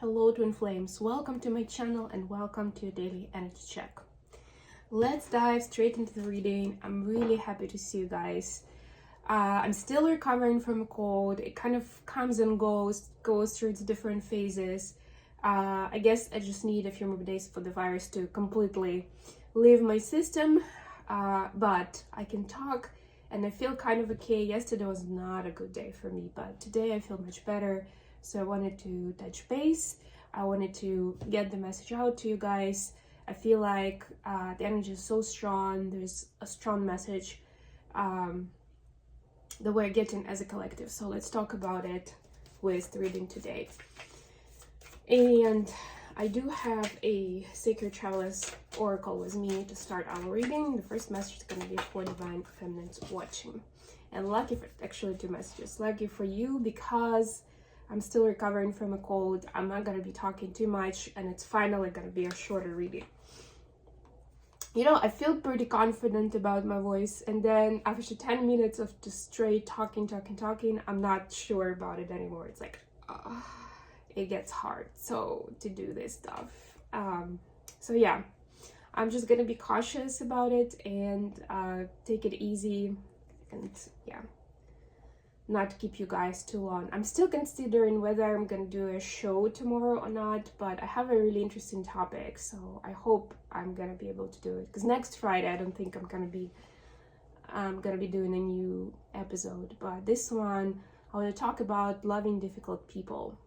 Hello twin flames, welcome to my channel and welcome to your daily energy check. Let's dive straight into the reading. I'm really happy to see you guys. I'm still recovering from a cold. It kind of comes and goes through its different phases. I guess I just need a few more days for the virus to completely leave my system, but I can talk and I feel kind of okay. Yesterday was not a good day for me, but today I feel much better. So I wanted to touch base. I wanted to get the message out to you guys. I feel like the energy is so strong. There's a strong message that we're getting as a collective. So let's talk about it with the reading today. And I do have a Sacred Chalice Oracle with me to start our reading. The first message is going to be for Divine Feminines watching. And lucky for actually two messages. Lucky for you because I'm still recovering from a cold. I'm not going to be talking too much and it's finally going to be a shorter reading. You know, I feel pretty confident about my voice, and then after 10 minutes of just straight talking, I'm not sure about it anymore. It's like, it gets hard to do this stuff. So yeah, I'm just going to be cautious about it and take it easy and yeah, not keep you guys too long. I'm still considering whether I'm gonna do a show tomorrow or not, but I have a really interesting topic, so I hope I'm gonna be able to do it, because next Friday I don't think I'm gonna be doing a new episode, but this one I want to talk about loving difficult people,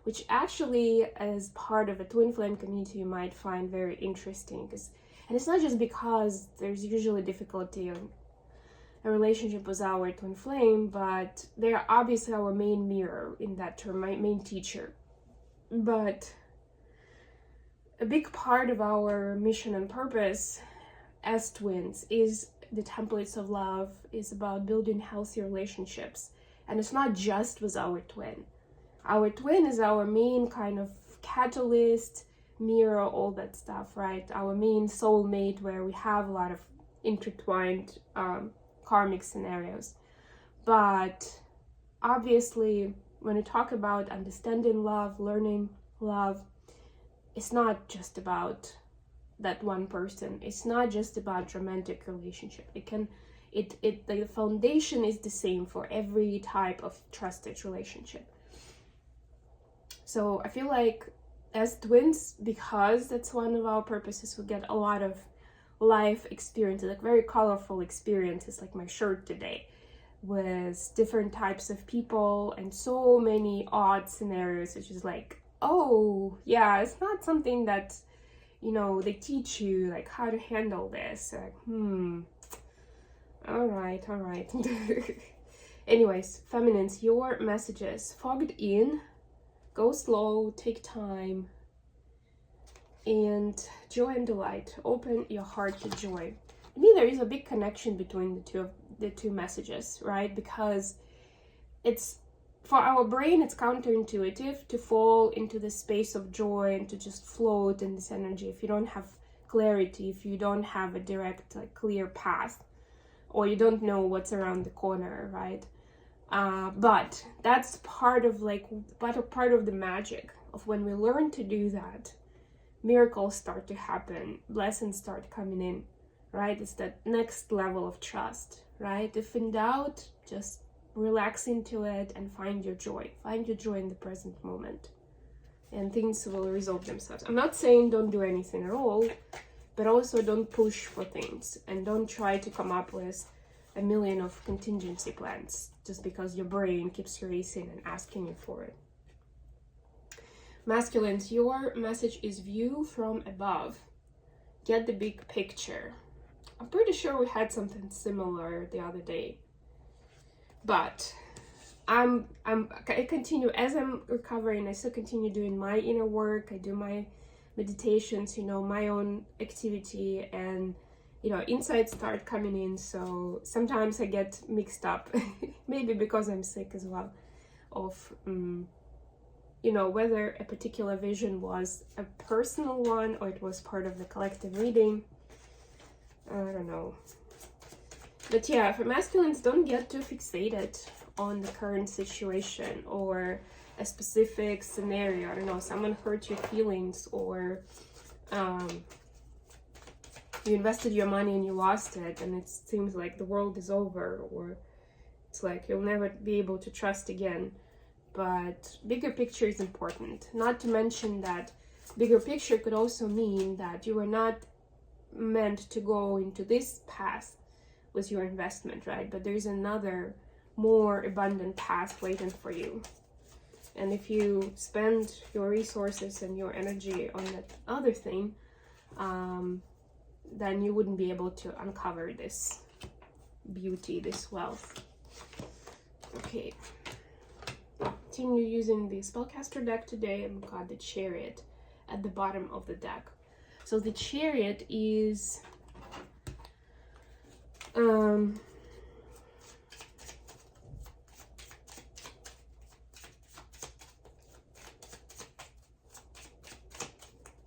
which actually as part of a twin flame community you might find very interesting, and it's not just because there's usually difficulty on a relationship with our twin flame, but they are obviously our main mirror in that term, my main teacher. But a big part of our mission and purpose as twins is the templates of love, is about building healthy relationships. And it's not just with our twin. Our twin is our main kind of catalyst, mirror, all that stuff, right? Our main soulmate, where we have a lot of intertwined karmic scenarios. But obviously when we talk about understanding love, learning love, it's not just about that one person. It's not just about romantic relationship. The foundation is the same for every type of trusted relationship. So I feel like as twins, because that's one of our purposes, we get a lot of life experiences, like very colorful experiences, like my shirt today, with different types of people and so many odd scenarios, which is like, oh yeah, it's not something that, you know, they teach you like how to handle this. Like, all right. Anyways, feminines, your messages: fogged in, go slow, take time, and joy and delight. Open your heart to joy. To me, there is a big connection between the two messages, right? Because it's, for our brain, it's counterintuitive to fall into the space of joy and to just float in this energy if you don't have clarity, if you don't have a direct, like, clear path, or you don't know what's around the corner, right? But that's part of the magic of when we learn to do that. Miracles start to happen, blessings start coming in, right? It's that next level of trust, right? If in doubt, just relax into it and find your joy. Find your joy in the present moment, and things will resolve themselves. I'm not saying don't do anything at all, but also don't push for things and don't try to come up with a million of contingency plans just because your brain keeps racing and asking you for it. Masculines, your message is view from above. Get the big picture. I'm pretty sure we had something similar the other day. But I continue, as I'm recovering, I still continue doing my inner work. I do my meditations, you know, my own activity, and, you know, insights start coming in. So sometimes I get mixed up, maybe because I'm sick as well, of you know, whether a particular vision was a personal one or it was part of the collective reading. I don't know. But yeah, for masculines, don't get too fixated on the current situation or a specific scenario. I don't know, someone hurt your feelings, or you invested your money and you lost it, and it seems like the world is over, or it's like you'll never be able to trust again. But bigger picture is important. Not to mention that bigger picture could also mean that you are not meant to go into this path with your investment, right? But there's another more abundant path waiting for you. And if you spend your resources and your energy on that other thing, then you wouldn't be able to uncover this beauty, this wealth. Okay. Continue using the spellcaster deck today. I've got the Chariot at the bottom of the deck. So the Chariot is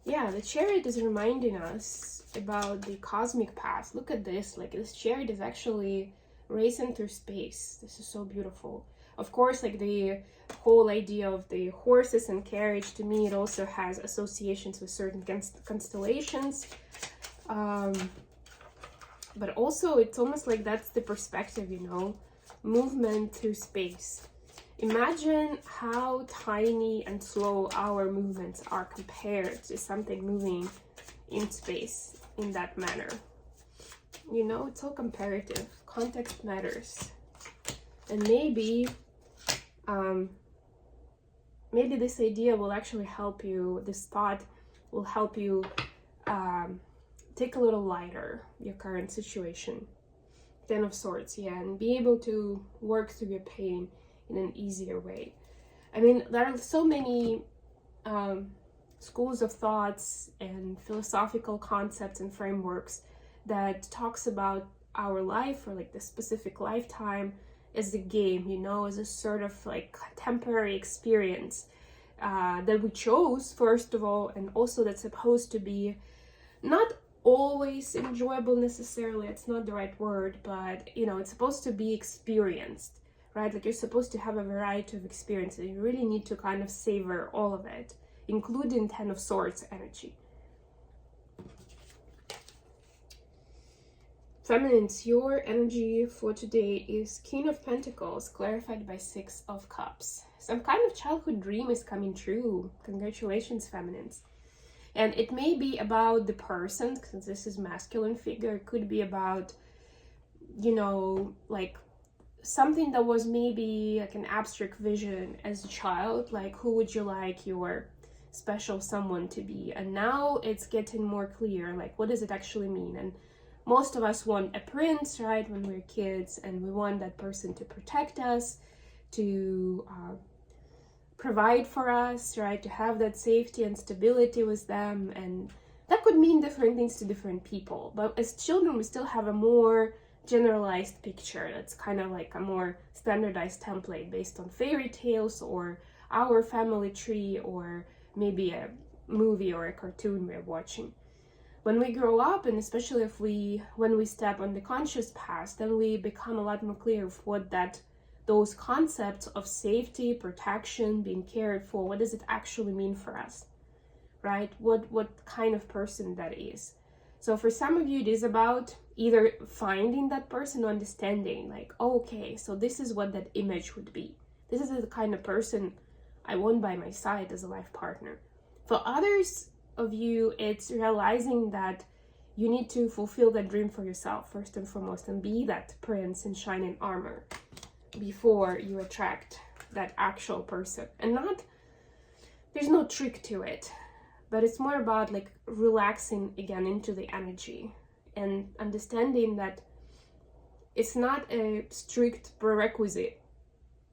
yeah, the Chariot is reminding us about the cosmic path. Look at this, like this Chariot is actually racing through space. This is so beautiful. Of course, like the whole idea of the horses and carriage, to me, it also has associations with certain constellations. But also, it's almost like that's the perspective, you know, movement through space. Imagine how tiny and slow our movements are compared to something moving in space in that manner. You know, it's all comparative. Context matters. And maybe this idea will actually help you, this thought will help you take a little lighter your current situation. 10 of Swords, yeah, and be able to work through your pain in an easier way. I mean, there are so many schools of thoughts and philosophical concepts and frameworks that talks about our life, or like the specific lifetime, as a game, you know, as a sort of like temporary experience that we chose, first of all, and also that's supposed to be not always enjoyable necessarily, it's not the right word, but you know, it's supposed to be experienced, right? Like you're supposed to have a variety of experiences. You really need to kind of savor all of it, including 10 of Swords energy. Feminines, your energy for today is King of Pentacles, clarified by 6 of Cups. Some kind of childhood dream is coming true. Congratulations, feminines. And it may be about the person, because this is masculine figure. It could be about, you know, like something that was maybe like an abstract vision as a child, like who would you like your special someone to be? And now it's getting more clear, like what does it actually mean? And most of us want a prince, right, when we're kids, and we want that person to protect us, to provide for us, right, to have that safety and stability with them. And that could mean different things to different people. But as children, we still have a more generalized picture that's kind of like a more standardized template based on fairy tales or our family tree, or maybe a movie or a cartoon we're watching. When we grow up, and especially when we step on the conscious path, then we become a lot more clear of what those concepts of safety, protection, being cared for, what does it actually mean for us, right? What kind of person that is. So for some of you, it is about either finding that person, understanding like, oh, okay, so this is what that image would be. This is the kind of person I want by my side as a life partner. For others of you, it's realizing that you need to fulfill that dream for yourself first and foremost, and be that prince in shining armor before you attract that actual person. And there's no trick to it, but it's more about like relaxing again into the energy and understanding that it's not a strict prerequisite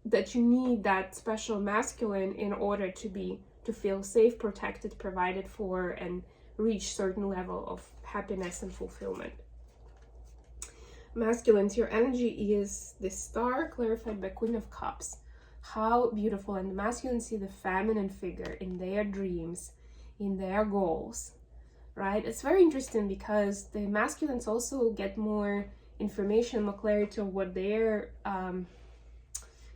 that you need that special masculine in order to feel safe, protected, provided for, and reach certain level of happiness and fulfillment. Masculines, your energy is the Star, clarified by Queen of Cups. How beautiful. And the masculines see the feminine figure in their dreams, in their goals, right? It's very interesting because the masculines also get more information, more clarity of what their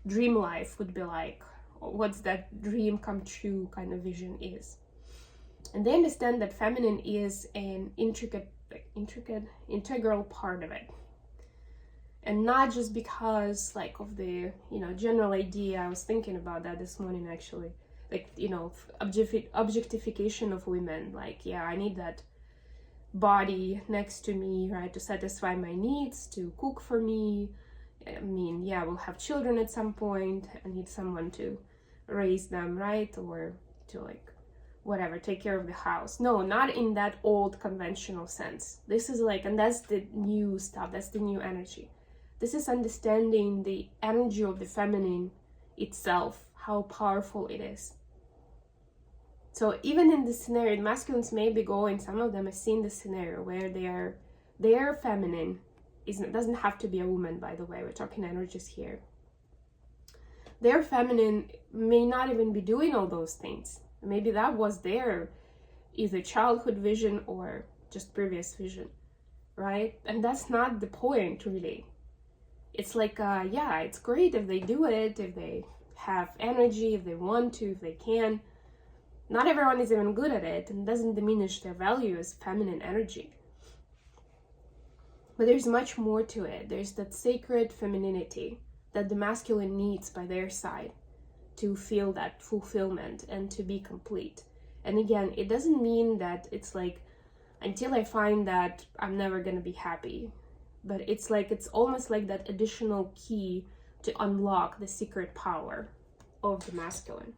dream life would be like, what's that dream come true kind of vision is. And they understand that feminine is an integral part of it. And not just because like of the, general idea. I was thinking about that this morning actually. Like, objectification of women. Like, yeah, I need that body next to me, right, to satisfy my needs, to cook for me. I mean, yeah, we'll have children at some point. I need someone to raise them, right? Or to like, whatever, take care of the house. No, not in that old conventional sense. This is like, and that's the new stuff, that's the new energy. This is understanding the energy of the feminine itself, how powerful it is. So even in this scenario, the masculines may be going, some of them have seen this scenario where their feminine doesn't have to be a woman, by the way, we're talking energies here. Their feminine may not even be doing all those things. Maybe that was their either childhood vision or just previous vision, right? And that's not the point, really. It's like, yeah, it's great if they do it, if they have energy, if they want to, if they can. Not everyone is even good at it, and doesn't diminish their value as feminine energy. But there's much more to it. There's that sacred femininity that the masculine needs by their side to feel that fulfillment and to be complete. And again, it doesn't mean that it's like, until I find that, I'm never gonna be happy. But it's like, it's almost like that additional key to unlock the secret power of the masculine.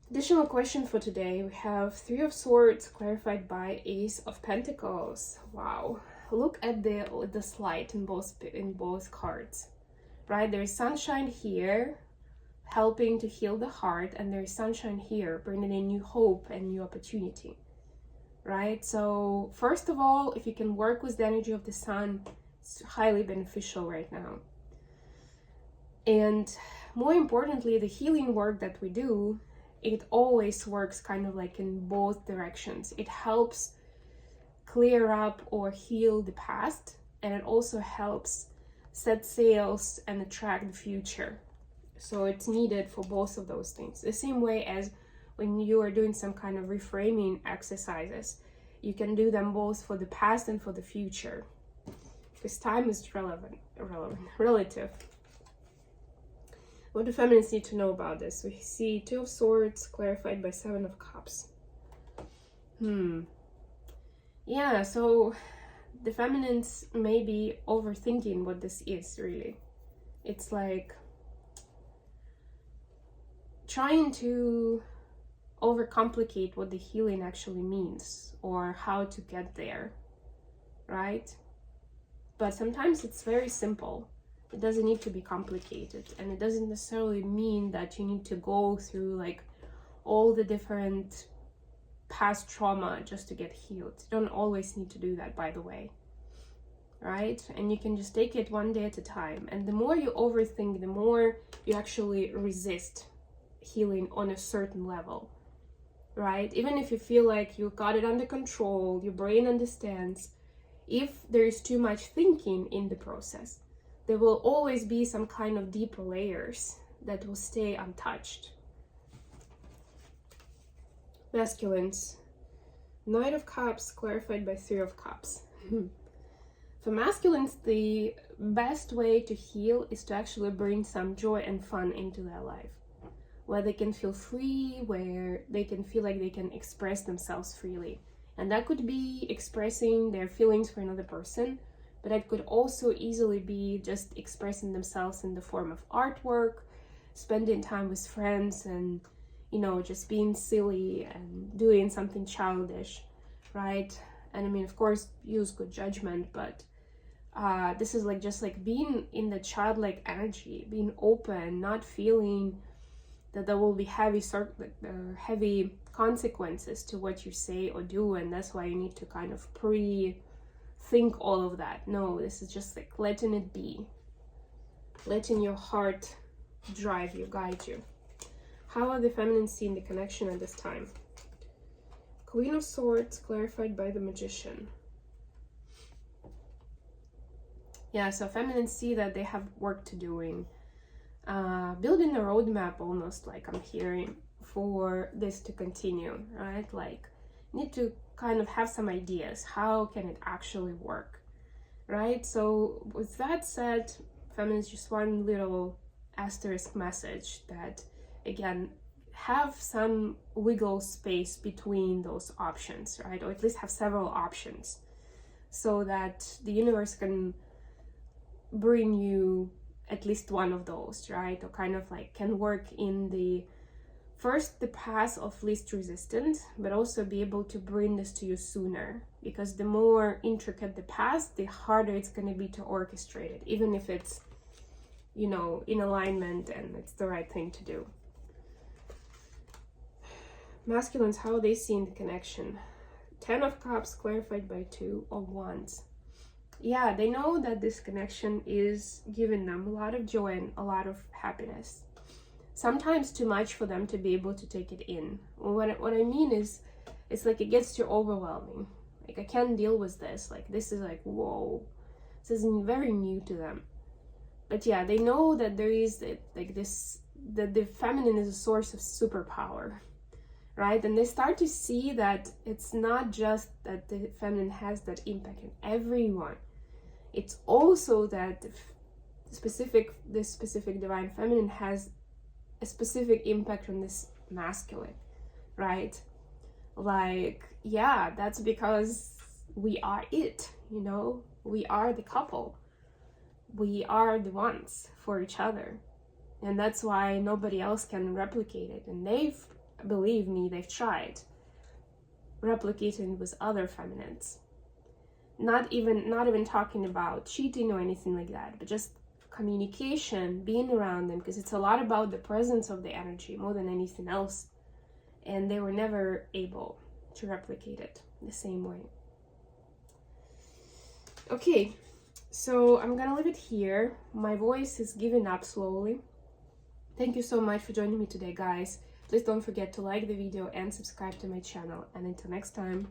Additional question for today, we have Three of Swords clarified by Ace of Pentacles. Wow, look at the slide in both cards, right? There is sunshine here, helping to heal the heart, and there is sunshine here, bringing in new hope and new opportunity, right? So first of all, if you can work with the energy of the sun, it's highly beneficial right now. And more importantly, the healing work that we do, it always works kind of like in both directions. It helps clear up or heal the past, and it also helps set sails and attract the future. So it's needed for both of those things. The same way as when you are doing some kind of reframing exercises, you can do them both for the past and for the future, because time is relative. What do feminists need to know about this? We see Two of Swords clarified by Seven of Cups. Yeah, so the feminines may be overthinking what this is, really. It's like trying to overcomplicate what the healing actually means or how to get there, right? But sometimes it's very simple. It doesn't need to be complicated, and it doesn't necessarily mean that you need to go through like all the different past trauma just to get healed. You don't always need to do that, by the way, right? And you can just take it one day at a time. And the more you overthink, the more you actually resist healing on a certain level, right? Even if you feel like you got it under control, your brain understands, if there is too much thinking in the process, there will always be some kind of deeper layers that will stay untouched. Masculines. Knight of Cups clarified by Three of Cups. For masculines, the best way to heal is to actually bring some joy and fun into their life, where they can feel free, where they can feel like they can express themselves freely. And that could be expressing their feelings for another person, but it could also easily be just expressing themselves in the form of artwork, spending time with friends, and just being silly and doing something childish, right? And I mean, of course, use good judgment, but this is like just like being in the childlike energy, being open, not feeling that there will be heavy consequences to what you say or do, and that's why you need to kind of think all of that. No, this is just like letting it be, letting your heart drive you, guide you. How are the feminines seeing the connection at this time? Queen of Swords clarified by the Magician. Yeah, so feminines see that they have work to doing. building a roadmap, almost like I'm hearing, for this to continue, right? Like, need to kind of have some ideas. How can it actually work, right? So with that said, feminist, just one little asterisk message that, again, have some wiggle space between those options, right? Or at least have several options so that the universe can bring you at least one of those, right? Or kind of like can work in the path of least resistance, but also be able to bring this to you sooner, because the more intricate the path, the harder it's going to be to orchestrate it, even if it's, you know, in alignment and it's the right thing to do. Masculines, how they see in the connection. 10 of Cups clarified by 2 of Wands. Yeah, they know that this connection is giving them a lot of joy and a lot of happiness. Sometimes too much for them to be able to take it in. What I mean is, it's like it gets too overwhelming. Like, I can't deal with this. Like, this is like, whoa. This is very new to them. But yeah, they know that there is like this, that the feminine is a source of superpower, right? And they start to see that it's not just that the feminine has that impact on everyone. It's also that this specific divine feminine has a specific impact on this masculine, right? Like, yeah, that's because we are it, you know? We are the couple. We are the ones for each other. And that's why nobody else can replicate it. And believe me, they've tried replicating with other feminines. Not even talking about cheating or anything like that, but just communication, being around them, because it's a lot about the presence of the energy more than anything else. And they were never able to replicate it the same way. Okay, so I'm gonna leave it here. My voice is giving up slowly. Thank you so much for joining me today, guys. Please don't forget to like the video and subscribe to my channel. And until next time.